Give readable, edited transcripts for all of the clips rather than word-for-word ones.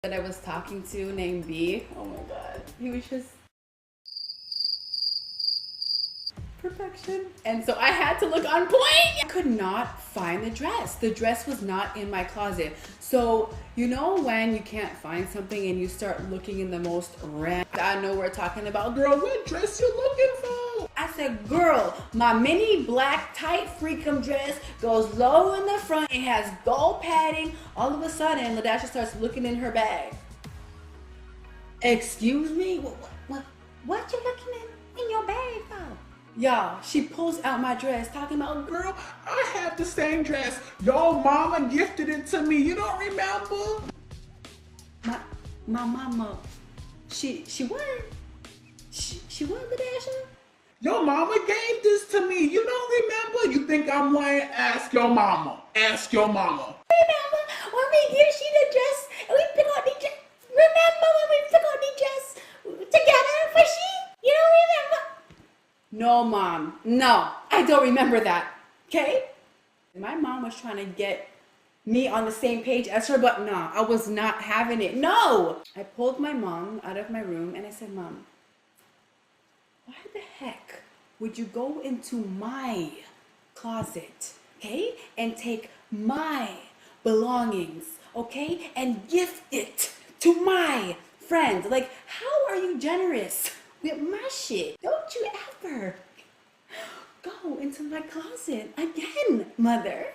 that I was talking to named B. Oh my god. He was just perfection. And so I had to look on point. I could not find the dress. The dress was not in my closet. So you know when you can't find something and you start looking in the most random, I know we're talking about, girl, what dress you looking for? I said, girl, my mini black tight freakum dress goes low in the front. It has gold padding. All of a sudden, LaDasha starts looking in her bag. Excuse me? What you looking in your bag for? Y'all, she pulls out my dress talking about, girl, I have the same dress. Your mama gifted it to me. You don't remember? My mama, she won? She won, LaDasha? Your mama gave this to me. You don't remember? You think I'm lying? Ask your mama. Ask your mama. Remember when we give she the dress and we pick out the dress? Remember when we pick out the dress together for she? You don't remember? No, Mom. No, I don't remember that. Okay? My mom was trying to get me on the same page as her, but no, I was not having it. No! I pulled my mom out of my room and I said, Mom, why the heck would you go into my closet, okay, and take my belongings, okay, and gift it to my friends? Like, how are you generous with my shit? Don't you ever go into my closet again, Mother.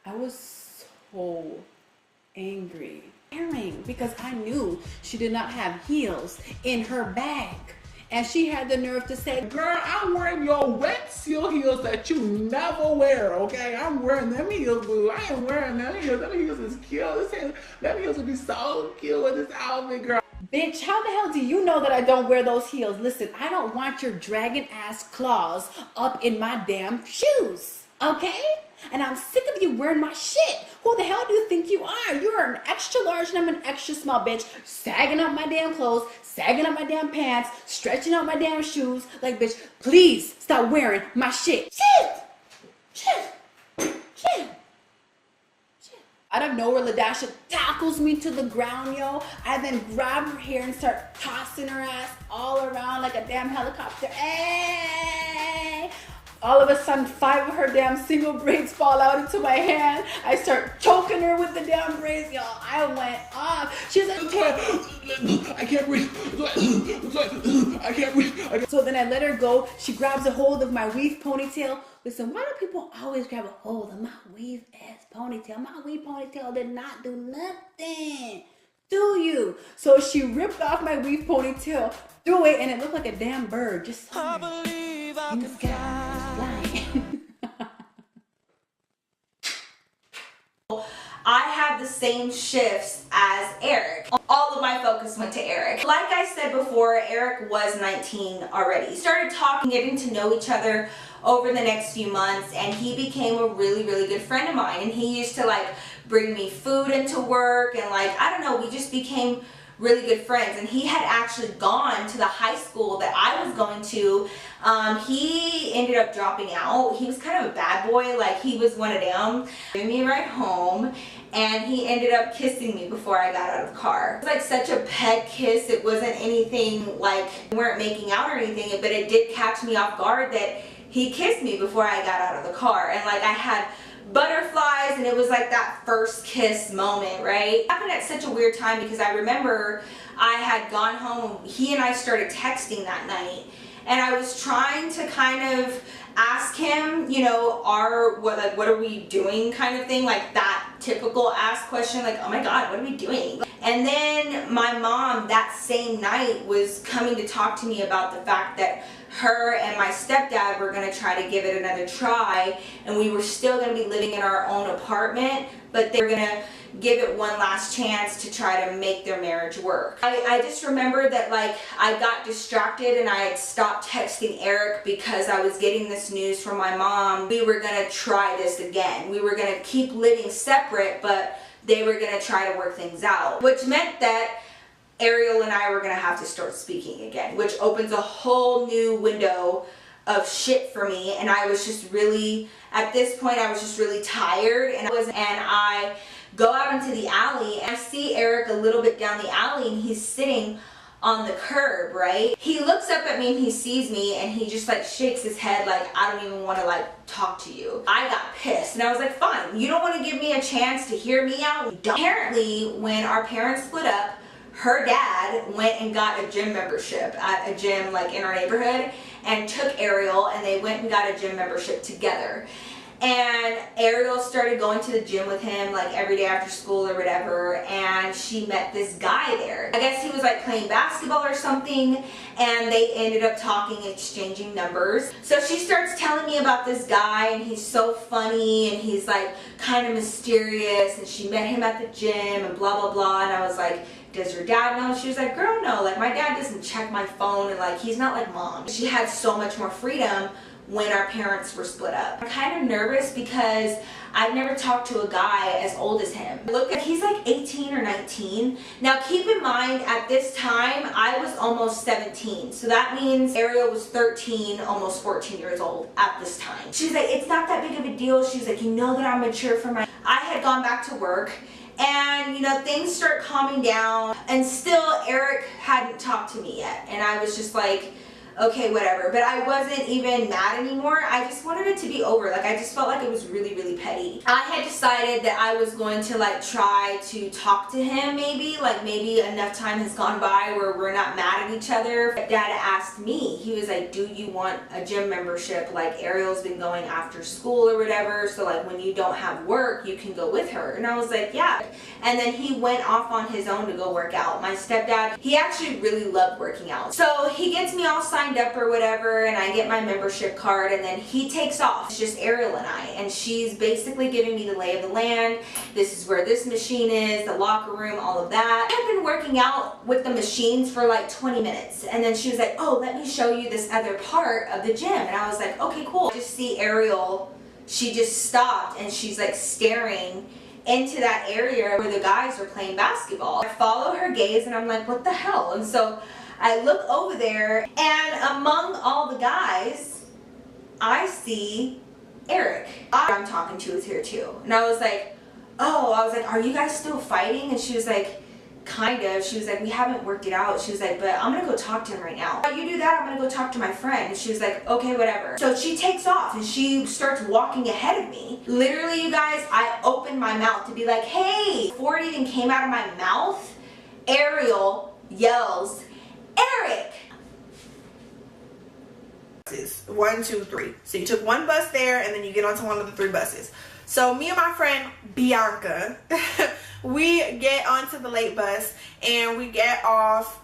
I was so angry, because I knew she did not have heels in her bag. And she had the nerve to say, girl, I'm wearing your wet seal heels that you never wear, okay? I'm wearing them heels, boo. I ain't wearing them heels. Them heels is cute. Them heels would be so cute with this outfit, girl. Bitch, how the hell do you know that I don't wear those heels? Listen, I don't want your dragon ass claws up in my damn shoes, okay? And I'm sick of you wearing my shit. Who the hell do you think you are? You're an extra large and I'm an extra small, bitch. Sagging up my damn clothes, sagging up my damn pants, stretching out my damn shoes. Like, bitch, please stop wearing my shit. Shit. Out of nowhere, LaDasha tackles me to the ground, yo. I then grab her hair and start tossing her ass all around like a damn helicopter. Hey! All of a sudden, 5 of her damn single braids fall out into my hand. I start choking her with the damn braids, y'all. I went off. She's like, I can't breathe. I can't breathe. So then I let her go. She grabs a hold of my weave ponytail. Listen, why do people always grab a hold of my weave ass ponytail? My weave ponytail did not do nothing. Do you? So she ripped off my weave ponytail, threw it, and it looked like a damn bird. Just I believe I can fly. I had the same shifts as Eric. All of my focus went to Eric. Like I said before, Eric was 19 already. Started talking, getting to know each other over the next few months, and he became a really, really good friend of mine. And he used to like bring me food into work, and like, I don't know, we just became really good friends. And he had actually gone to the high school that I was going to. He ended up dropping out. He was kind of a bad boy, like he was one of them. Gave me a ride home, and he ended up kissing me before I got out of the car. It was like such a pet kiss. It wasn't anything like, we weren't making out or anything, but it did catch me off guard that he kissed me before I got out of the car. And like, I had butterflies, and it was like that first kiss moment, right? It happened at such a weird time because I remember I had gone home. He and I started texting that night, and I was trying to kind of ask him, you know, what are we doing kind of thing, like that typical ask question, like, oh my god, what are we doing? And then my mom that same night was coming to talk to me about the fact that her and my stepdad were going to try to give it another try, and we were still going to be living in our own apartment, but they were going to give it one last chance to try to make their marriage work. I just remember that like I got distracted and I had stopped texting Eric because I was getting this news from my mom. We were going to try this again. We were going to keep living separate, but they were going to try to work things out, which meant that Ariel and I were going to have to start speaking again, which opens a whole new window of shit for me. And I was just really, at this point, I was just really tired, and I go out into the alley, and I see Eric a little bit down the alley, and he's sitting on the curb, right? He looks up at me and he sees me, and he just like shakes his head like, I don't even want to like talk to you. I got pissed, and I was like, fine, you don't want to give me a chance to hear me out? Apparently, when our parents split up, her dad went and got a gym membership at a gym like in our neighborhood, and took Ariel, and they went and got a gym membership together. And Ariel started going to the gym with him like every day after school or whatever, and she met this guy there. I guess he was like playing basketball or something, and they ended up talking, exchanging numbers. So she starts telling me about this guy, and he's so funny, and he's like kind of mysterious, and she met him at the gym and blah blah blah. And I was like, does your dad know? She was like, girl, no, like my dad doesn't check my phone, and like he's not like mom. She had so much more freedom when our parents were split up. I'm kind of nervous because I've never talked to a guy as old as him. Look, he's like 18 or 19. Now keep in mind, at this time, I was almost 17. So that means Ariel was 13, almost 14 years old at this time. She's like, it's not that big of a deal. She's like, you know that I'm mature for my... I had gone back to work, and you know, things start calming down, and still Eric hadn't talked to me yet. And I was just like, okay, whatever. But I wasn't even mad anymore. I just wanted it to be over. Like, I just felt like it was really, really petty. I had decided that I was going to like try to talk to him maybe. Like maybe enough time has gone by where we're not mad at each other. Dad asked me, he was like, do you want a gym membership? Like Ariel's been going after school or whatever. So like when you don't have work, you can go with her. And I was like, yeah. And then he went off on his own to go work out. My stepdad, he actually really loved working out. So he gets me all signed up or whatever, and I get my membership card, and then he takes off. It's just Ariel and I, and she's basically giving me the lay of the land. This is where this machine is, the locker room, all of that. I've been working out with the machines for like 20 minutes, and then she was like, oh, let me show you this other part of the gym. And I was like, okay, cool. I just see Ariel, she just stopped, and she's like staring into that area where the guys are playing basketball. I follow her gaze, and I'm like, what the hell? And so I look over there, and among all the guys, I see Eric. I'm talking to is here too. And I was like, oh, I was like, are you guys still fighting? And she was like, kind of. She was like, we haven't worked it out. She was like, but I'm gonna go talk to him right now. While you do that, I'm gonna go talk to my friend. And she was like, okay, whatever. So she takes off, and she starts walking ahead of me. Literally, you guys, I opened my mouth to be like, hey. Before it even came out of my mouth, Ariel yells, Eric! 1, 2, 3. So you took one bus there, and then you get onto one of the 3 buses. So me and my friend Bianca, we get onto the late bus, and we get off,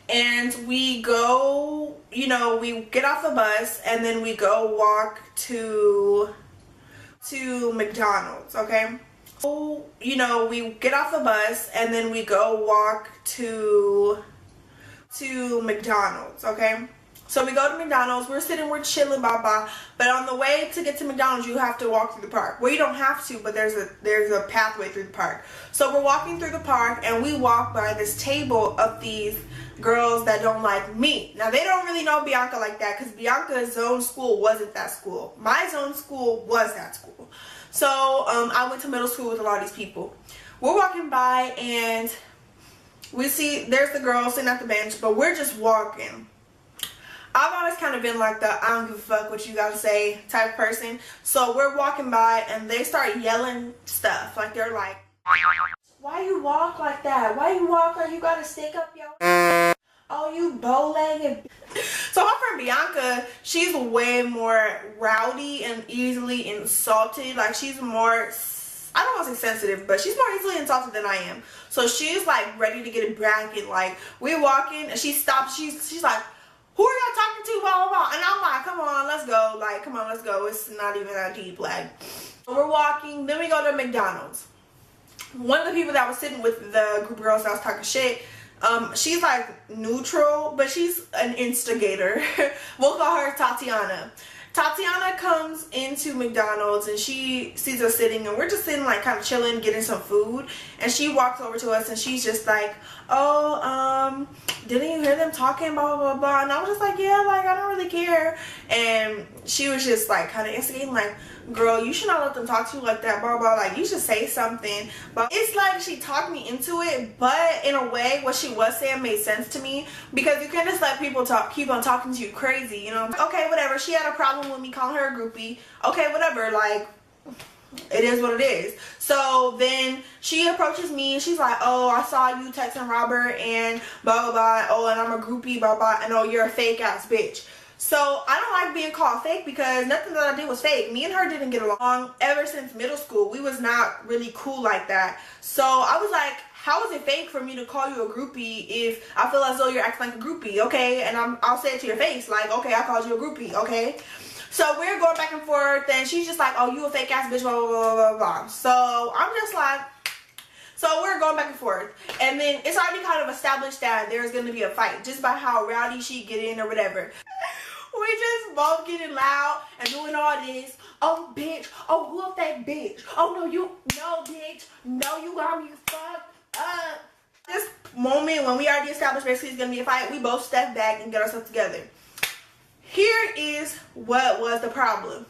and we go, you know, we get off the bus, and then we go walk to McDonald's, okay? So, you know, we get off the bus, and then we go walk to McDonald's, okay? So we go to McDonald's, we're sitting, we're chilling, blah blah. But on the way to get to McDonald's, you have to walk through the park. Well, you don't have to, but there's a pathway through the park. So we're walking through the park, and we walk by this table of these girls that don't like me. Now they don't really know Bianca like that, because Bianca's zone school wasn't that school. My zone school was that school. So I went to middle school with a lot of these people. We're walking by, and we see there's the girl sitting at the bench, but we're just walking. I've always kind of been like the I don't give a fuck what you gotta say type person. So we're walking by, and they start yelling stuff. Like they're like, why you walk like that? Why you walk like you gotta stick up your oh, you bow-legged. So my friend Bianca, she's way more rowdy and easily insulted. Like she's more, I don't want to say sensitive, but she's more easily insulted than I am. So she's like ready to get a bracket. Like we walk in, and she stops. She's like, who are y'all talking to? Blah blah blah. And I'm like, come on, let's go. Like, come on, let's go. It's not even that deep. Like, we're walking. Then we go to McDonald's. One of the people that was sitting with the group of girls that was talking shit, she's like neutral, but she's an instigator. We'll call her Tatiana. Tatiana comes into McDonald's, and she sees us sitting, and we're just sitting like kind of chilling, getting some food, and she walks over to us, and she's just like, oh, didn't you hear them talking, blah blah blah blah. And I was just like, yeah, like I don't really care. And she was just like kind of instigating, like, girl, you should not let them talk to you like that, blah blah. Like, you should say something. But it's like she talked me into it, but in a way what she was saying made sense to me, because you can't just let people keep on talking to you crazy, you know. Okay, whatever, she had a problem with me calling her a groupie. Okay, whatever, like, it is what it is. So then she approaches me and she's like, oh, I saw you texting Robert and blah blah blah, oh, and I'm a groupie, blah blah, and oh, you're a fake ass bitch. So I don't like being called fake, because nothing that I did was fake. Me and her didn't get along ever since middle school. We was not really cool like that. So I was like, how is it fake for me to call you a groupie if I feel as though you're acting like a groupie, okay? And I'll say it to your face, like, okay, I called you a groupie, okay? So we're going back and forth, and she's just like, oh, you a fake ass bitch, blah blah blah blah blah. So I'm just like, so we're going back and forth, and then it's already kind of established that there's gonna be a fight just by how rowdy she get in or whatever. We just both getting loud and doing all this. Oh, bitch. Oh, who a fake bitch? Oh, no, bitch. No, you got me fucked up. This moment when we already established basically it's going to be a fight, we both step back and get ourselves together. Here is what was the problem.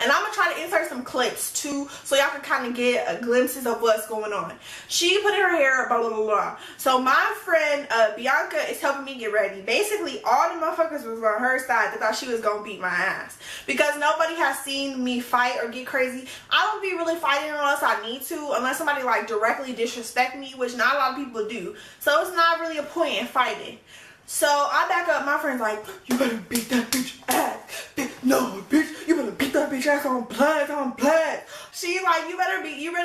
And I'm going to try to insert some clips too, so y'all can kind of get glimpses of what's going on. She put in her hair, blah, blah, blah, blah. So my friend Bianca is helping me get ready. Basically, all the motherfuckers was on her side that thought she was going to beat my ass. Because nobody has seen me fight or get crazy. I don't be really fighting unless I need to, unless somebody like directly disrespect me, which not a lot of people do. So it's not really a point in fighting. So I back up, my friend's like, you better beat that bitch ass. No, bitch, you better beat that bitch ass on blood. She's like, you better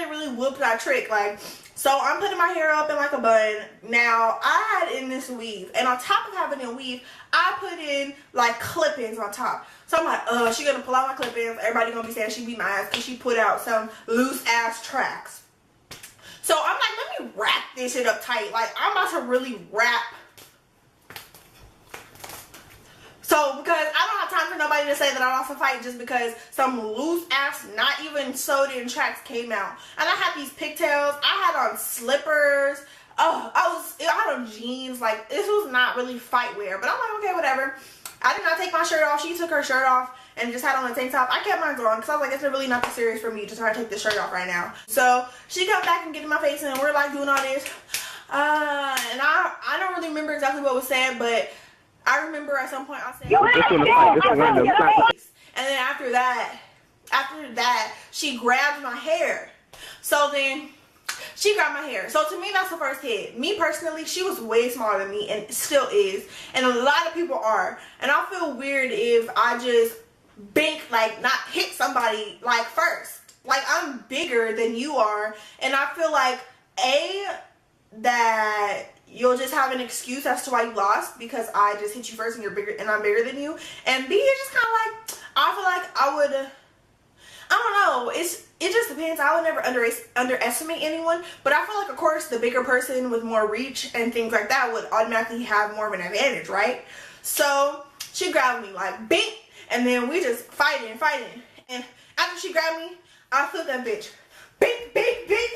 really whoop that trick. Like, so I'm putting my hair up in like a bun. Now, I had in this weave, and on top of having a weave, I put in like clip-ins on top. So I'm like, she gonna pull out my clip-ins. Everybody gonna be saying she beat my ass because she put out some loose ass tracks. So I'm like, let me wrap this shit up tight. Like, I'm about to really wrap. So, because I don't have time for nobody to say that I lost a fight just because some loose ass, not even sewed in tracks came out. And I had these pigtails. I had on slippers. Oh, I had on jeans. Like, this was not really fight wear. But I'm like, okay, whatever. I did not take my shirt off. She took her shirt off and just had on a tank top. I kept mine on because I was like, it's really not that serious for me to try to take this shirt off right now. So, she comes back and get in my face and we're like doing all this. And I don't really remember exactly what was said, but I remember at some point I said, and then after that, she grabbed my hair. So then she grabbed my hair. So to me, that's the first hit. Me personally, she was way smaller than me and still is. And a lot of people are. And I feel weird if I just like not hit somebody like first. Like, I'm bigger than you are. And I feel like, that you'll just have an excuse as to why you lost because I just hit you first and you're bigger and I'm bigger than you. And B, it's just kind of like, I feel like I would, I don't know, it just depends. I would never underestimate anyone, but I feel like, of course, the bigger person with more reach and things like that would automatically have more of an advantage, right? So she grabbed me like, bing, and then we just fighting. And after she grabbed me, I flipped that bitch. Bing, bing, bing.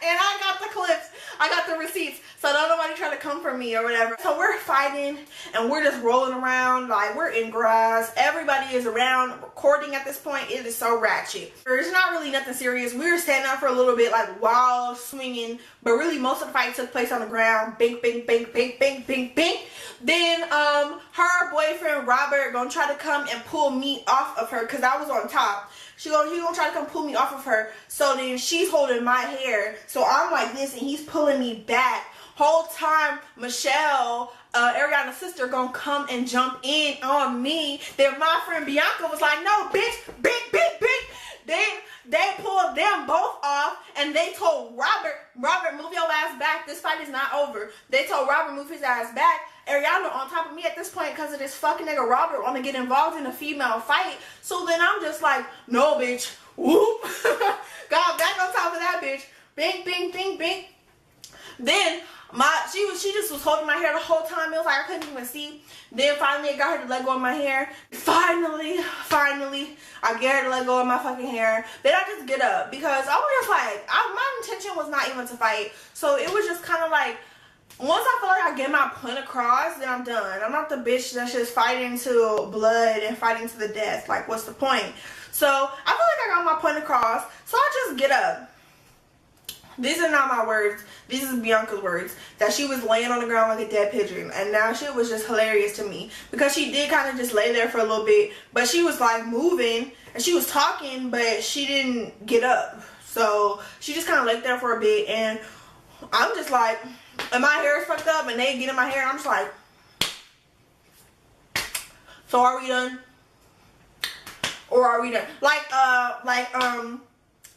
And I got the clips. I got the receipts. So don't nobody try to come for me or whatever. So we're fighting and we're just rolling around. Like, we're in grass. Everybody is around recording at this point. It is so ratchet. It's not really nothing serious. We were standing out for a little bit, like, while swinging. But really, most of the fight took place on the ground. Bing, bing, bing, bing, bing, bing, bing. Then her boyfriend, Robert, gonna try to come and pull me off of her because I was on top. He gonna try to come pull me off of her. So then she's holding my hair. So I'm like this and he's pulling me back. Whole time Michelle, Ariana's sister, gonna come and jump in on me. Then my friend Bianca was like, no, bitch, big. Then they pulled them both off and they told Robert, move your ass back. This fight is not over. They told Robert, move his ass back. Ariana on top of me at this point because of this fucking nigga Robert want to get involved in a female fight. So then I'm just like, no, bitch. Whoop. Got back on top of that bitch. Bing, bing, bing, bing. Then she just was holding my hair the whole time. It was like I couldn't even see. Then finally I got her to let go of my hair. Finally, I get her to let go of my fucking hair. Then I just get up because I was just like, my intention was not even to fight. So it was just kind of like, Once I feel like I get my point across, then I'm done. I'm not the bitch that's just fighting to blood and fighting to the death. Like, what's the point? So I feel like I got my point across, so I just get up. These are not my words. These is Bianca's words. That she was laying on the ground like a dead pigeon. And now shit was just hilarious to me. Because she did kind of just lay there for a little bit. But she was like moving. And she was talking. But she didn't get up. So she just kind of laid there for a bit. And I'm just like. And my hair is fucked up. And they get in my hair. And I'm just like. So are we done? Or are we done? Like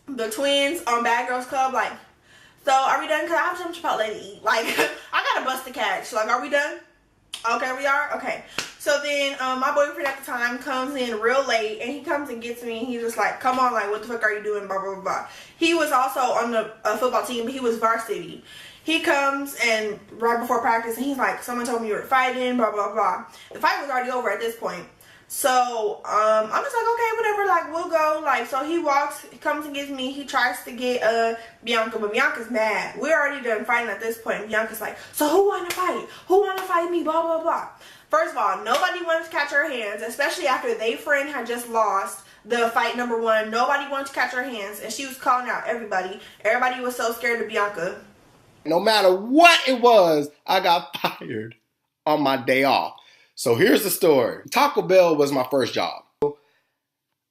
the twins on Bad Girls Club. Like. So, are we done? Because I have some Chipotle to eat. Like, I got to bust the catch. Like, are we done? Okay, we are? Okay. So, then, my boyfriend at the time comes in real late. And he comes and gets me. And he's just like, come on, like, what the fuck are you doing? Blah, blah, blah, blah. He was also on the football team. But he was varsity. He comes and right before practice. And he's like, someone told me you were fighting. Blah, blah, blah. The fight was already over at this point. So, I'm just like, okay, whatever, like, we'll go. Like, so he walks, he comes and gets me. He tries to get Bianca, but Bianca's mad. We're already done fighting at this point. Bianca's like, so who want to fight? Who want to fight me? Blah, blah, blah. First of all, nobody wanted to catch her hands, especially after their friend had just lost the fight number 1. Nobody wanted to catch her hands, and she was calling out everybody. Everybody was so scared of Bianca. No matter what it was, I got fired on my day off. So here's the story. Taco Bell was my first job.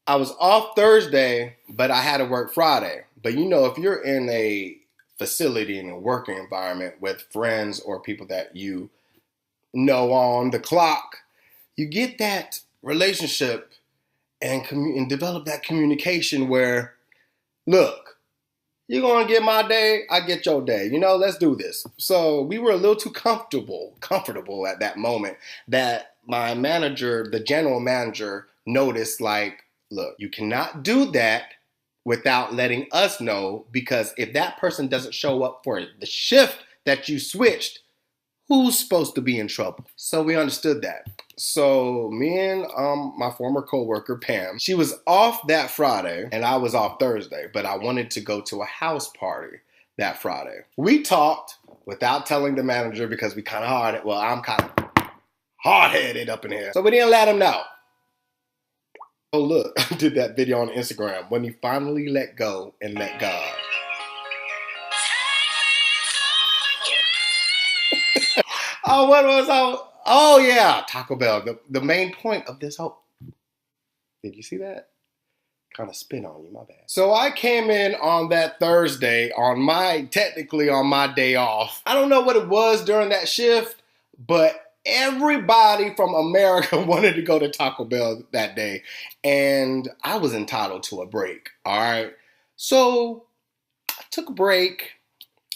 I was off Thursday, but I had to work Friday. But you know, if you're in a facility, in a working environment with friends or people that you know on the clock, you get that relationship and develop that communication where, look, you're going to get my day, I get your day. You know, let's do this. So we were a little too comfortable at that moment that my manager, the general manager, noticed like, look, you cannot do that without letting us know, because if that person doesn't show up for the shift that you switched, who's supposed to be in trouble? So we understood that. So me and my former coworker, Pam, she was off that Friday and I was off Thursday, but I wanted to go to a house party that Friday. We talked without telling the manager because we kind of I'm kind of hard-headed up in here. So we didn't let him know. Oh look, I did that video on Instagram, when you finally let go and let God. Oh, what was I? Oh yeah, Taco Bell. The main point of this whole. Did you see that? Kind of spin on you, my bad. So I came in on that Thursday technically on my day off. I don't know what it was during that shift, but everybody from America wanted to go to Taco Bell that day, and I was entitled to a break. All right, so I took a break.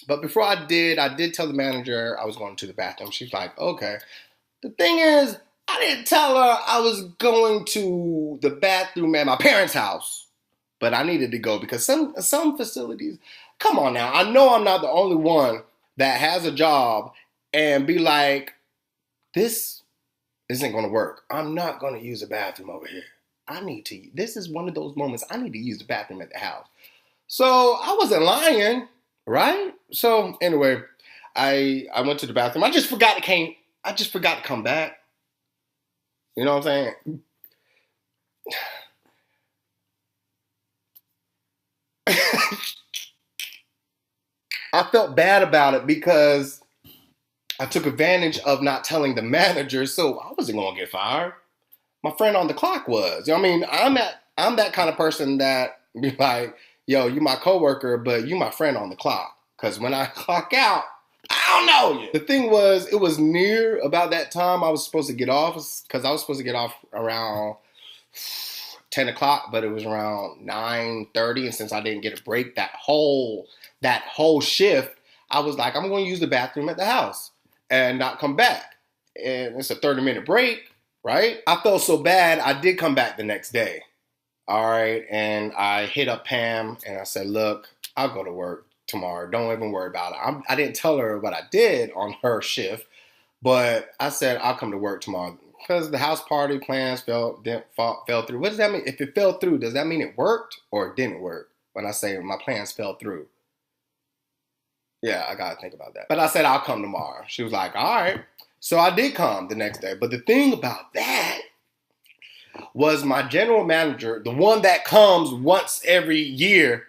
But before I did tell the manager I was going to the bathroom. She's like, okay. The thing is, I didn't tell her I was going to the bathroom at my parents' house. But I needed to go because some facilities, come on now. I know I'm not the only one that has a job and be like, this isn't going to work. I'm not going to use the bathroom over here. This is one of those moments I need to use the bathroom at the house. So I wasn't lying. Right? So anyway, I went to the bathroom. I just forgot to come back. You know what I'm saying? I felt bad about it because I took advantage of not telling the manager, so I wasn't gonna get fired. My friend on the clock was. I mean, I'm that kind of person that be like, yo, you my coworker, but you my friend on the clock. Because when I clock out, I don't know you. The thing was, it was near about that time I was supposed to get off, because I was supposed to get off around 10 o'clock, but it was around 9:30. And since I didn't get a break that whole shift, I was like, I'm going to use the bathroom at the house and not come back. And it's a 30-minute break, right? I felt so bad, I did come back the next day. All right, and I hit up Pam and I said, look, I'll go to work tomorrow. Don't even worry about it. I didn't tell her what I did on her shift, but I said I'll come to work tomorrow because the house party plans fell through. What does that mean? If it fell through, does that mean it worked or it didn't work? When I say my plans fell through. Yeah, I gotta think about that. But I said, I'll come tomorrow. She was like, all right. So I did come the next day. But the thing about that was my general manager, the one that comes once every year,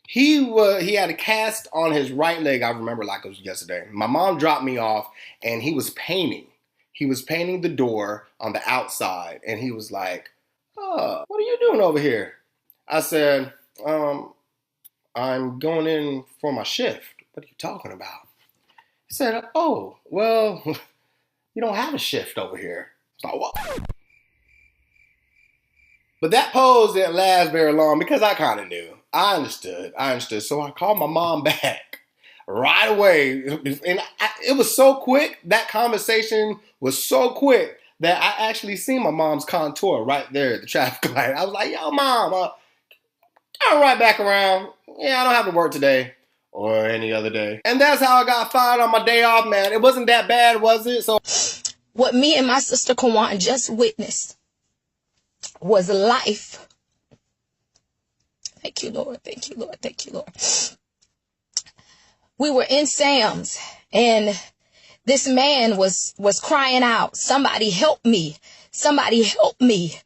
he had a cast on his right leg. I remember like it was yesterday. My mom dropped me off and he was painting. He was painting the door on the outside. And he was like, oh, what are you doing over here? I said, I'm going in for my shift. What are you talking about? He said, oh, well, you don't have a shift over here. I was like, what? But that pose didn't last very long because I kind of knew. I understood. So I called my mom back right away. And it was so quick. That conversation was so quick that I actually seen my mom's contour right there at the traffic light. I was like, yo, Mom, I'm right back around. Yeah, I don't have to work today or any other day. And that's how I got fired on my day off, man. It wasn't that bad, was it? So what me and my sister Kawan just witnessed was life. Thank you, Lord. Thank you, Lord. Thank you, Lord. We were in Sam's and this man was crying out, somebody help me. Somebody help me.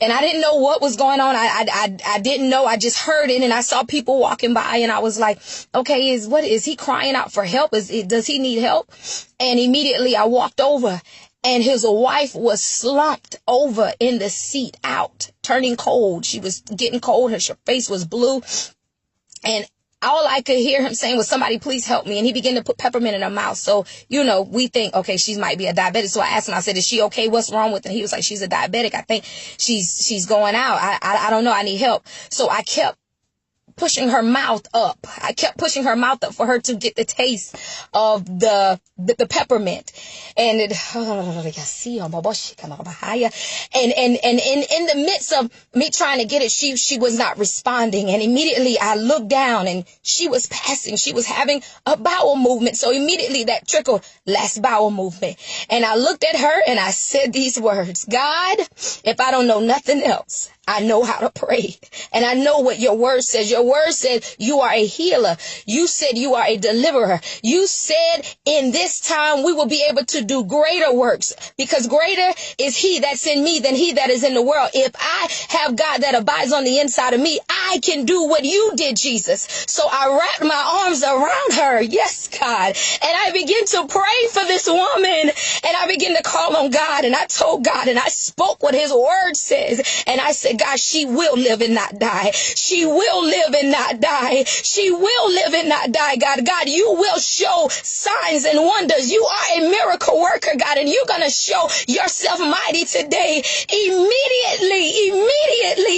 And I didn't know what was going on. I didn't know. I just heard it and I saw people walking by and I was like, okay, is he crying out for help? Does he need help? And immediately I walked over and his wife was slumped over in the seat out, turning cold. She was getting cold. Her face was blue. And all I could hear him saying was, somebody please help me. And he began to put peppermint in her mouth. So, you know, we think, okay, she might be a diabetic. So I asked him, I said, is she okay? What's wrong with her? He was like, she's a diabetic. I think she's going out. I don't know. I need help. So I kept pushing her mouth up. I kept pushing her mouth up for her to get the taste of the peppermint. And it, and in the midst of me trying to get it, she was not responding. And immediately I looked down and she was passing. She was having a bowel movement. So immediately that trickled, last bowel movement. And I looked at her and I said these words, God, if I don't know nothing else, I know how to pray. And I know what your word says. Your word said you are a healer. You said you are a deliverer. You said in this time we will be able to do greater works because greater is he that's in me than he that is in the world. If I have God that abides on the inside of me, I can do what you did, Jesus. So I wrapped my arms around her. Yes, God. And I began to pray for this woman and I began to call on God and I told God and I spoke what his word says. And I said, God, she will live and not die. She will live and not die. She will live and not die, God. God, you will show signs and wonders. You are a miracle worker, God, and you're going to show yourself mighty today. Immediately,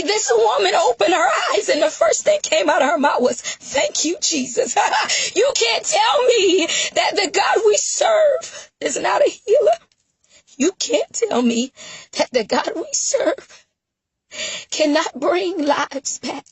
this woman opened her eyes and the first thing came out of her mouth was, thank you, Jesus. You can't tell me that the God we serve is not a healer. You can't tell me that the God we serve cannot bring lives back.